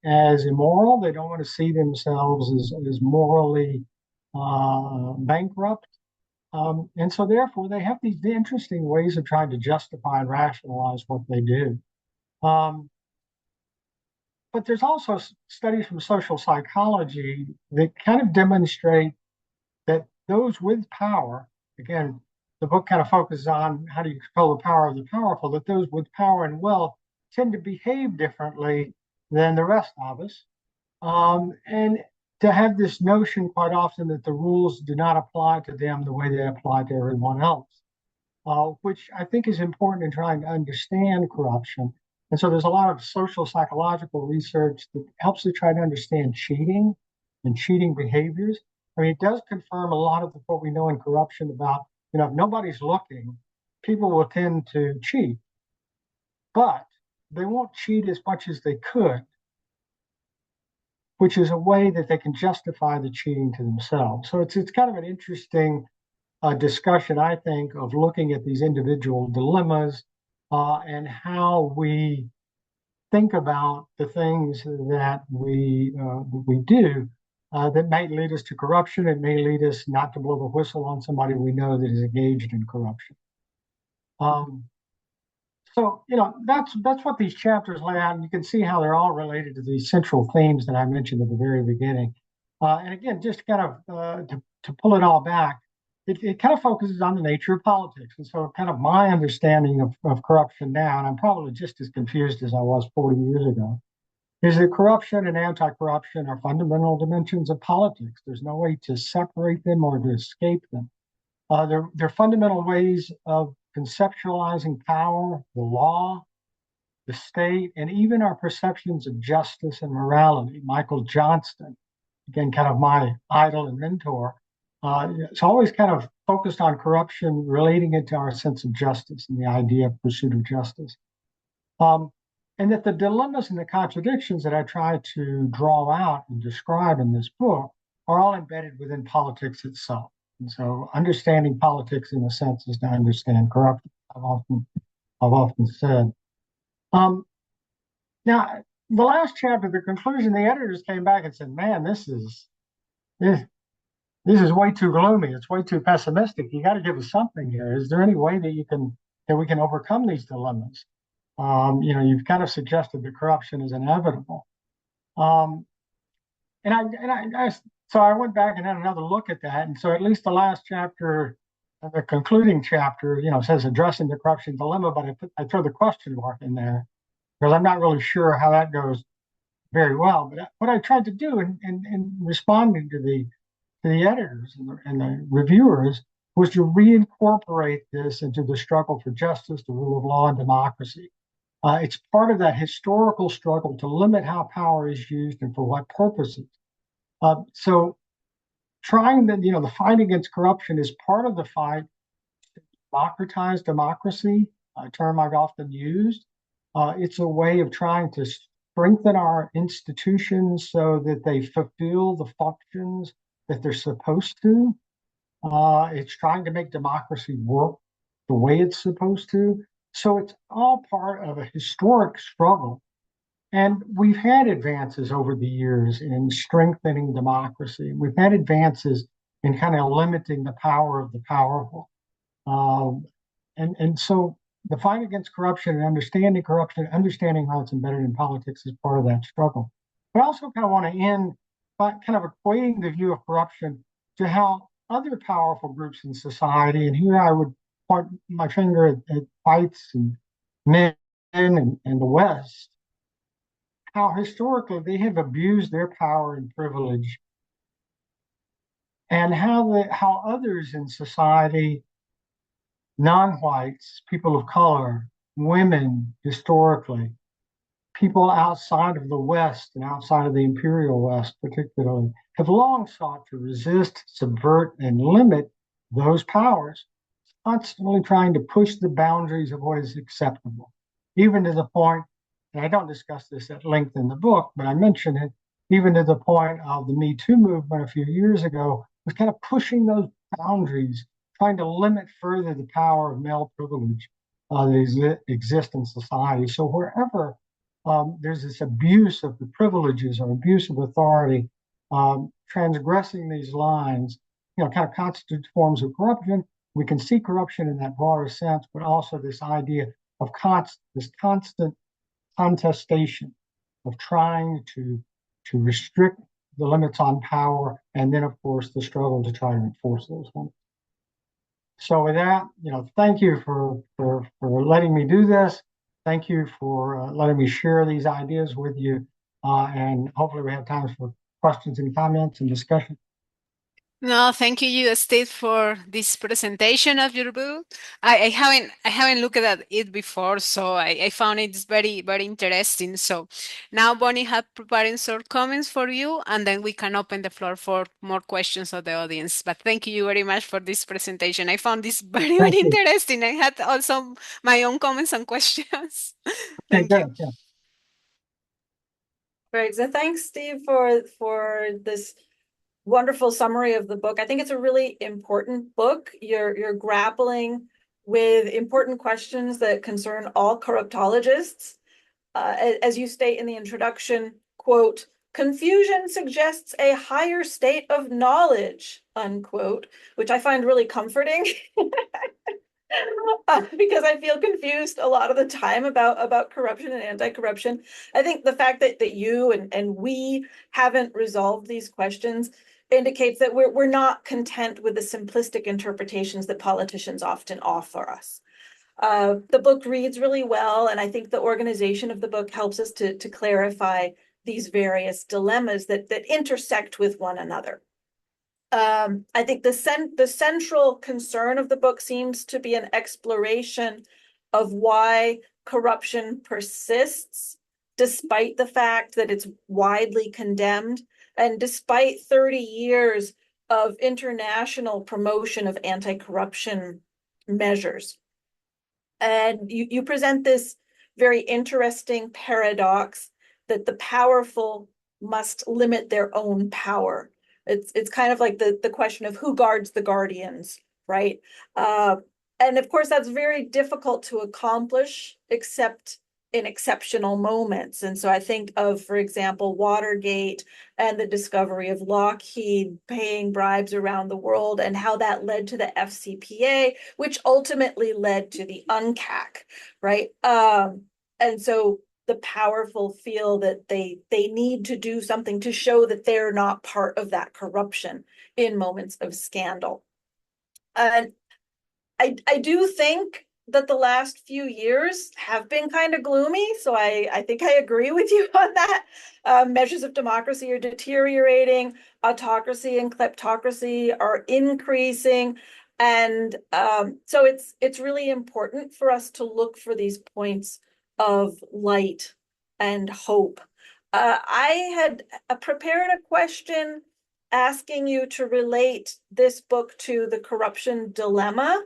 as immoral. They don't want to see themselves as morally bankrupt. And so therefore they have these interesting ways of trying to justify and rationalize what they do. Um, but there's also studies from social psychology that kind of demonstrate that those with power, again, the book kind of focuses on how do you control the power of the powerful, that those with power and wealth tend to behave differently than the rest of us. And to have this notion quite often that the rules do not apply to them the way they apply to everyone else, which I think is important in trying to understand corruption. And so there's a lot of social psychological research that helps to try to understand cheating and cheating behaviors. I mean, it does confirm a lot of what we know in corruption about, if nobody's looking, people will tend to cheat, but they won't cheat as much as they could, which is a way that they can justify the cheating to themselves. So it's kind of an interesting discussion, I think, of looking at these individual dilemmas and how we think about the things that we do that may lead us to corruption. It may lead us not to blow the whistle on somebody we know that is engaged in corruption. Um, so that's what these chapters lay out, and you can see how they're all related to these central themes that I mentioned at the very beginning. And again, just kind of to pull it all back, it kind of focuses on the nature of politics. And so kind of my understanding of corruption now, and I'm probably just as confused as I was 40 years ago, is that corruption and anti-corruption are fundamental dimensions of politics. There's no way to separate them or to escape them. They're fundamental ways of conceptualizing power, the law, the state, and even our perceptions of justice and morality. Michael Johnston, again, kind of my idol and mentor, it's always kind of focused on corruption, relating it to our sense of justice and the idea of pursuit of justice. And that the dilemmas and the contradictions that I try to draw out and describe in this book are all embedded within politics itself. And so understanding politics in a sense is to understand corruption, I've often said. Now, the last chapter, the conclusion, the editors came back and said, man, this is way too gloomy. It's way too pessimistic. You got to give us something here. Is there any way that we can overcome these dilemmas? You've kind of suggested that corruption is inevitable. Um, so I went back and had another look at that. And so at least the last chapter, the concluding chapter, says addressing the corruption dilemma, but I throw the question mark in there because I'm not really sure how that goes very well. But what I tried to do in responding to the editors and the reviewers was to reincorporate this into the struggle for justice, the rule of law, and democracy. It's part of that historical struggle to limit how power is used and for what purposes. So trying the fight against corruption is part of the fight to democratize democracy, a term I've often used. It's a way of trying to strengthen our institutions so that they fulfill the functions that they're supposed to. It's trying to make democracy work the way it's supposed to. So it's all part of a historic struggle. And we've had advances over the years in strengthening democracy. We've had advances in kind of limiting the power of the powerful. And so the fight against corruption and understanding how it's embedded in politics is part of that struggle. But I also kind of want to end by kind of equating the view of corruption to how other powerful groups in society, and here I would point my finger at whites and men and the West, how historically they have abused their power and privilege, and how others in society, non-whites, people of color, women historically, people outside of the West and outside of the imperial West particularly, have long sought to resist, subvert, and limit those powers, constantly trying to push the boundaries of what is acceptable, even to the point, and I don't discuss this at length in the book, but I mention it, even to the point of the Me Too movement a few years ago, was kind of pushing those boundaries, trying to limit further the power of male privilege that exists in society. So wherever there's this abuse of the privileges or abuse of authority, transgressing these lines, kind of constitutes forms of corruption. We can see corruption in that broader sense, but also this idea of this constant contestation of trying to restrict the limits on power, and then, of course, the struggle to try to enforce those limits. So with that, thank you for letting me do this. Thank you for letting me share these ideas with you. And hopefully we have time for questions and comments and discussion. No, thank you, Steve, for this presentation of your book. I haven't looked at it before, so I found it very, very interesting. So now Bonnie have preparing some comments for you, and then we can open the floor for more questions of the audience. But thank you very much for this presentation. I found this very, Thank very you. interesting. I had also my own comments and questions. Okay, Thank you. good. Yeah. Right. So thanks, Steve, for this wonderful summary of the book. I think it's a really important book. You're grappling with important questions that concern all corruptologists. As you state in the introduction, quote, confusion suggests a higher state of knowledge, unquote, which I find really comforting. Because I feel confused a lot of the time about corruption and anti-corruption. I think the fact that you and we haven't resolved these questions indicates that we're not content with the simplistic interpretations that politicians often offer us. The book reads really well, and I think the organization of the book helps us to clarify these various dilemmas that intersect with one another. I think the central concern of the book seems to be an exploration of why corruption persists, despite the fact that it's widely condemned, and despite 30 years of international promotion of anti-corruption measures. And you present this very interesting paradox that the powerful must limit their own power. It's kind of like the question of who guards the guardians, right? And of course, that's very difficult to accomplish, except in exceptional moments. And so I think of, for example, Watergate and the discovery of Lockheed paying bribes around the world and how that led to the FCPA, which ultimately led to the UNCAC, right? And so the powerful feel that they need to do something to show that they're not part of that corruption in moments of scandal. And I do think that the last few years have been kind of gloomy. So I think I agree with you on that. Measures of democracy are deteriorating. Autocracy and kleptocracy are increasing. And so it's really important for us to look for these points of light and hope. I had prepared a question asking you to relate this book to the corruption dilemma.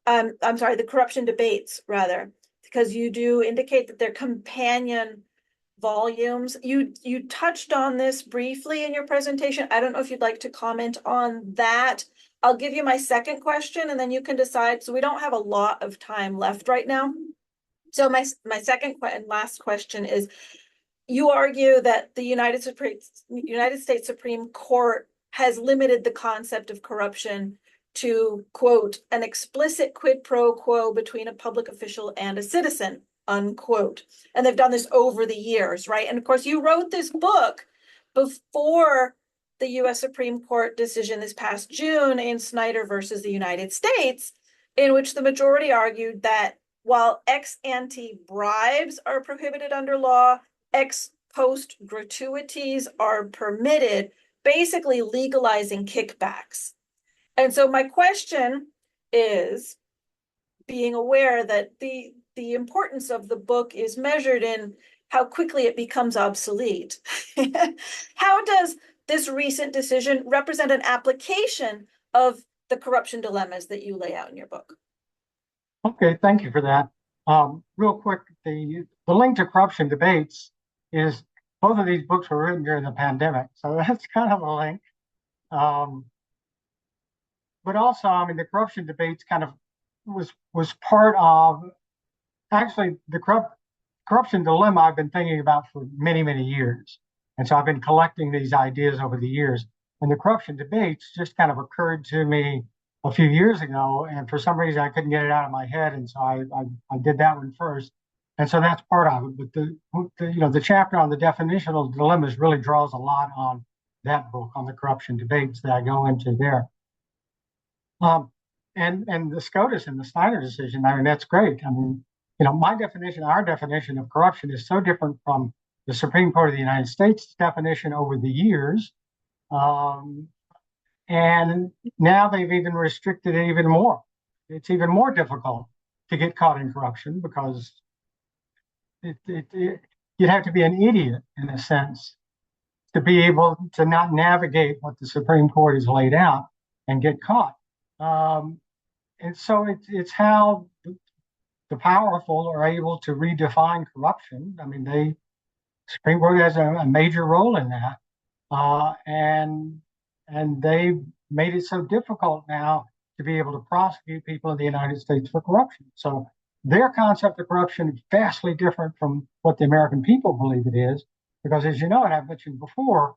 I'm sorry, the corruption debates, rather, because you do indicate that they're companion volumes. You touched on this briefly in your presentation. I don't know if you'd like to comment on that. I'll give you my second question and then you can decide. So we don't have a lot of time left right now. So my second and last question is, you argue that the United States Supreme Court has limited the concept of corruption to, quote, an explicit quid pro quo between a public official and a citizen, unquote. And they've done this over the years, right? And of course, you wrote this book before the US Supreme Court decision this past June in Snyder versus the United States, in which the majority argued that while ex ante bribes are prohibited under law, ex post gratuities are permitted, basically legalizing kickbacks. And so my question is, being aware that the importance of the book is measured in how quickly it becomes obsolete. How does this recent decision represent an application of the corruption dilemmas that you lay out in your book? Okay, thank you for that. Real quick, the link to corruption debates is both of these books were written during the pandemic, so that's kind of a link. But also, I mean, the corruption debates kind of was part of actually the corruption dilemma I've been thinking about for many, many years. And so I've been collecting these ideas over the years. And the corruption debates just kind of occurred to me a few years ago. And for some reason, I couldn't get it out of my head. And so I did that one first. And so that's part of it. But the chapter on the definitional dilemmas really draws a lot on that book, on the corruption debates that I go into there. And the SCOTUS and the Snyder decision, I mean, that's great. I mean, our definition of corruption is so different from the Supreme Court of the United States definition over the years. And now they've even restricted it even more. It's even more difficult to get caught in corruption because you'd have to be an idiot, in a sense, to be able to not navigate what the Supreme Court has laid out and get caught. And so it's how the powerful are able to redefine corruption. I mean, the Supreme Court has a major role in that. And they've made it so difficult now to be able to prosecute people in the United States for corruption. So their concept of corruption is vastly different from what the American people believe it is, because as you know, and I've mentioned before,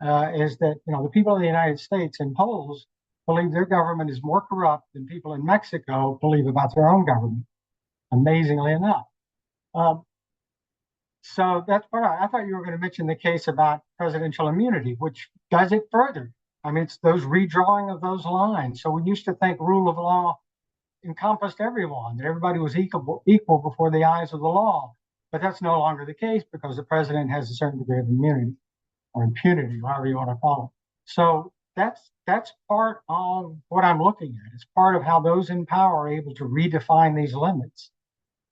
is that the people in the United States in polls believe their government is more corrupt than people in Mexico believe about their own government, amazingly enough. So that's part of it. I thought you were going to mention the case about presidential immunity, which does it further. I mean, it's those redrawing of those lines. So we used to think rule of law encompassed everyone, that everybody was equal before the eyes of the law. But that's no longer the case because the president has a certain degree of immunity or impunity, however you want to call it. So that's part of what I'm looking at. It's part of how those in power are able to redefine these limits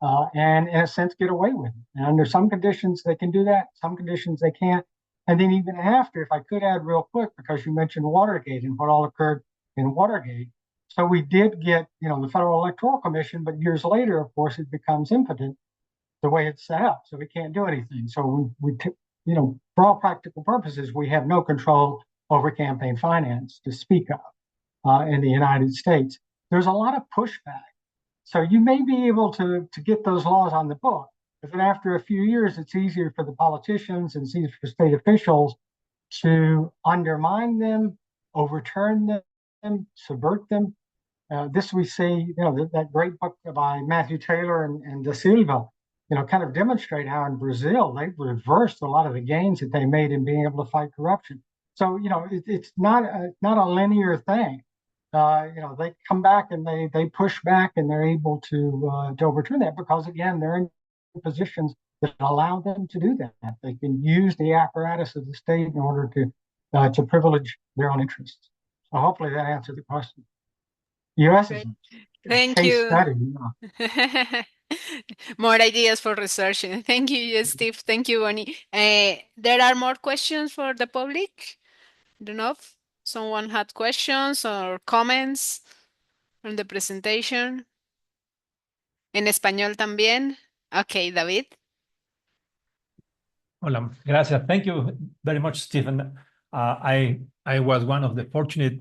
and, in a sense, get away with it. And under some conditions, they can do that. Some conditions, they can't. And then even after, if I could add real quick, because you mentioned Watergate and what all occurred in Watergate. So we did get, the Federal Electoral Commission, but years later, of course, it becomes impotent the way it's set up. So we can't do anything. So for all practical purposes, we have no control over campaign finance to speak of in the United States. There's a lot of pushback. So you may be able to get those laws on the book, but then after a few years, it's easier for the politicians and it's easier for state officials to undermine them, overturn them, subvert them. This we see, that great book by Matthew Taylor and Da Silva, kind of demonstrate how in Brazil, they've reversed a lot of the gains that they made in being able to fight corruption. So, it's not a linear thing. They come back and they push back and they're able to overturn that because, again, they're in positions that allow them to do that. They can use the apparatus of the state in order to privilege their own interests. So hopefully that answered the question. U.S. is a case study. More ideas for research. Thank you, Steve. Thank you, Bonnie. There are more questions for the public. I don't know if someone had questions or comments from the presentation. En español también. Okay, David. Hola, gracias. Thank you very much, Stephen. I was one of the fortunate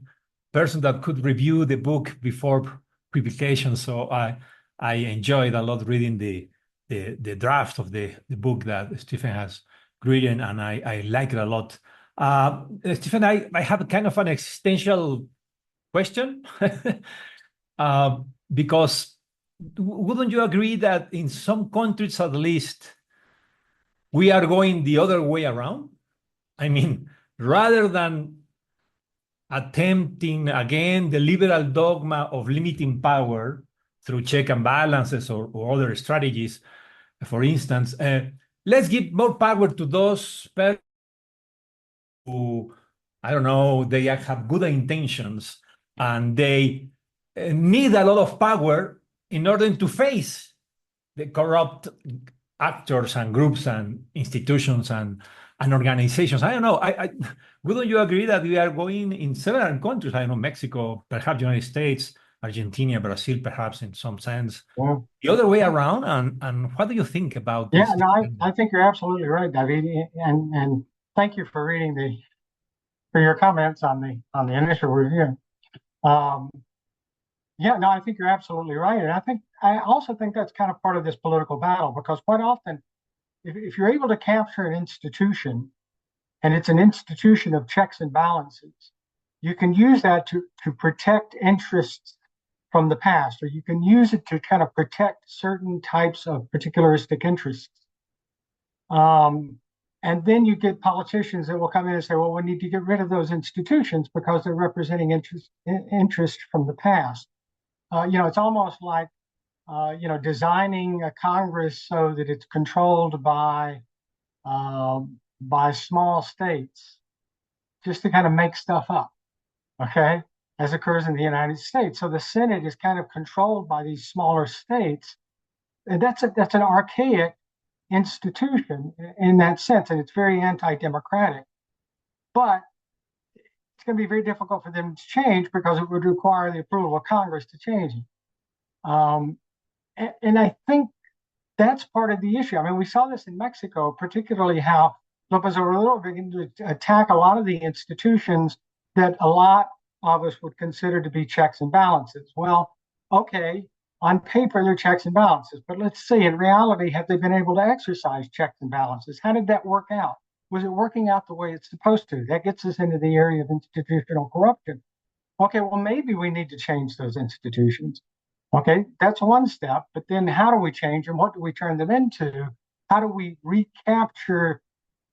persons that could review the book before publication, so I enjoyed a lot reading the draft of the book that Stephen has written, and I like it a lot. Stephen, I have kind of an existential question because wouldn't you agree that in some countries at least we are going the other way around? I mean, rather than attempting again the liberal dogma of limiting power through check and balances or other strategies, for instance, let's give more power to those who, I don't know, they have good intentions and they need a lot of power in order to face the corrupt actors and groups and institutions and organizations. I don't know. Wouldn't you agree that we are going in several countries? I don't know, Mexico, perhaps United States, Argentina, Brazil, perhaps in some sense, the other way around. And what do you think about this? Yeah, no, I think you're absolutely right, David. And thank you for reading for your comments on the initial review. Yeah, no, I think you're absolutely right. And I also think that's kind of part of this political battle, because quite often, if you're able to capture an institution, and it's an institution of checks and balances, you can use that to protect interests from the past, or you can use it to kind of protect certain types of particularistic interests. And then you get politicians that will come in and say, well, we need to get rid of those institutions because they're representing interest from the past. It's almost like, designing a Congress so that it's controlled by small states, just to kind of make stuff up, okay, as occurs in the United States. So the Senate is kind of controlled by these smaller states, and that's an archaic institution in that sense, and it's very anti-democratic. But it's going to be very difficult for them to change because it would require the approval of Congress to change it. And I think that's part of the issue. I mean, we saw this in Mexico, particularly how Lopez Obrador began to attack a lot of the institutions that a lot of us would consider to be checks and balances. Well, okay, on paper, they're checks and balances, but let's see, in reality, have they been able to exercise checks and balances? How did that work out? Was it working out the way it's supposed to? That gets us into the area of institutional corruption. Okay, well, maybe we need to change those institutions. Okay, that's one step, but then how do we change them? What do we turn them into? How do we recapture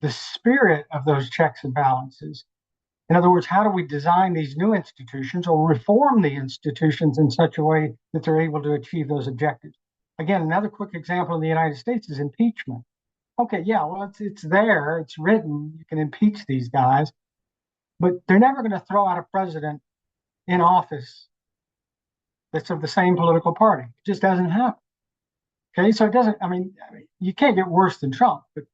the spirit of those checks and balances? In other words, how do we design these new institutions or reform the institutions in such a way that they're able to achieve those objectives? Again, another quick example in the United States is impeachment. Okay, yeah, well, it's there, it's written, you can impeach these guys, but they're never going to throw out a president in office that's of the same political party. It just doesn't happen. Okay, so it doesn't, you can't get worse than Trump, but,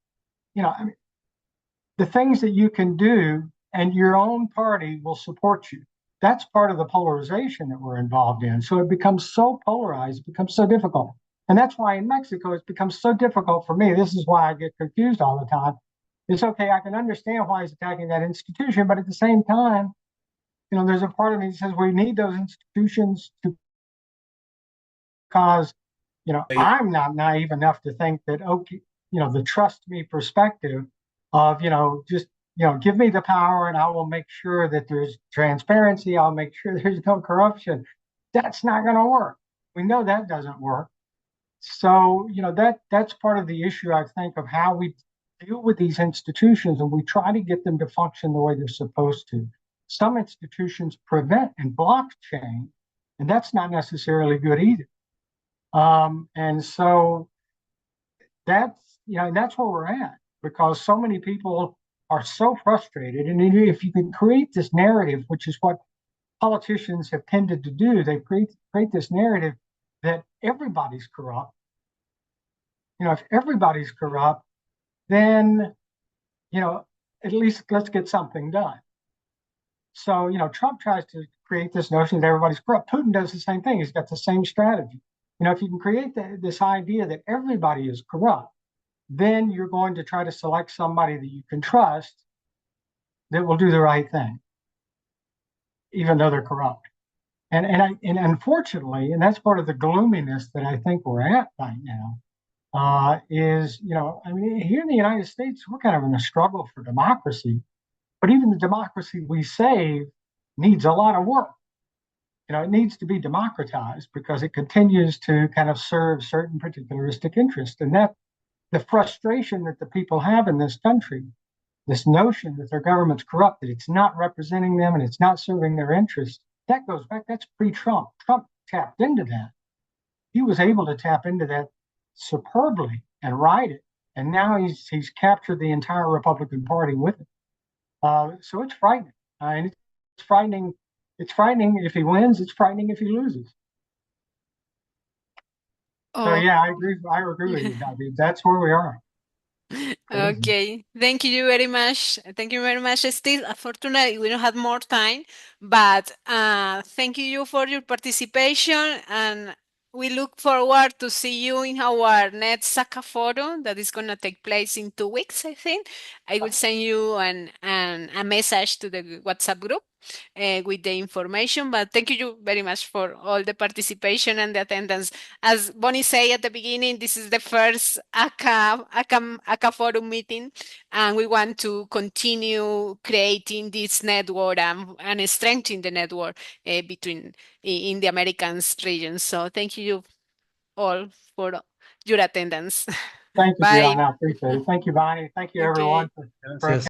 the things that you can do and your own party will support you. That's part of the polarization that we're involved in. So it becomes so polarized, it becomes so difficult. And that's why in Mexico, it's become so difficult for me. This is why I get confused all the time. It's okay, I can understand why he's attacking that institution, but at the same time, there's a part of me that says we need those institutions to, because, I'm not naive enough to think that, okay, the trust me perspective of, just give me the power and I will make sure that there's transparency. I'll make sure there's no corruption. That's not going to work. We know that doesn't work. So, that's part of the issue, I think, of how we deal with these institutions, and we try to get them to function the way they're supposed to. Some institutions prevent and block change, and that's not necessarily good either. And so that's where we're at, because so many people are so frustrated. And if you can create this narrative, which is what politicians have tended to do, they create this narrative that everybody's corrupt. If everybody's corrupt, then, at least let's get something done. So, Trump tries to create this notion that everybody's corrupt. Putin does the same thing. He's got the same strategy. If you can create this idea that everybody is corrupt, then you're going to try to select somebody that you can trust that will do the right thing, even though they're corrupt. And unfortunately, and that's part of the gloominess that I think we're at right now, is, here in the United States, we're kind of in a struggle for democracy, but even the democracy we save needs a lot of work. It needs to be democratized because it continues to kind of serve certain particularistic interests. And that the frustration that the people have in this country, this notion that their government's corrupt, that it's not representing them and it's not serving their interests, that goes back, that's pre-Trump. Trump tapped into that. He was able to tap into that superbly and ride it. And now he's captured the entire Republican Party with it. So it's frightening. And it's frightening. It's frightening if he wins. It's frightening if he loses. So yeah, I agree with you, David. That's where we are. Okay, thank you very much. Thank you very much, Steve. Unfortunately, we don't have more time, but thank you for your participation, and we look forward to see you in our next ACA Forum that is going to take place in 2 weeks, I think. I will send you a message to the WhatsApp group. with the information. But thank you very much for all the participation and the attendance. As Bonnie said at the beginning, this is the first ACA Forum meeting, and we want to continue creating this network and strengthening the network between in the Americans region. So thank you all for your attendance. Thank you, Bye. Diana. I appreciate it. Thank you, Bonnie. Thank you, Okay. everyone, for Gracias.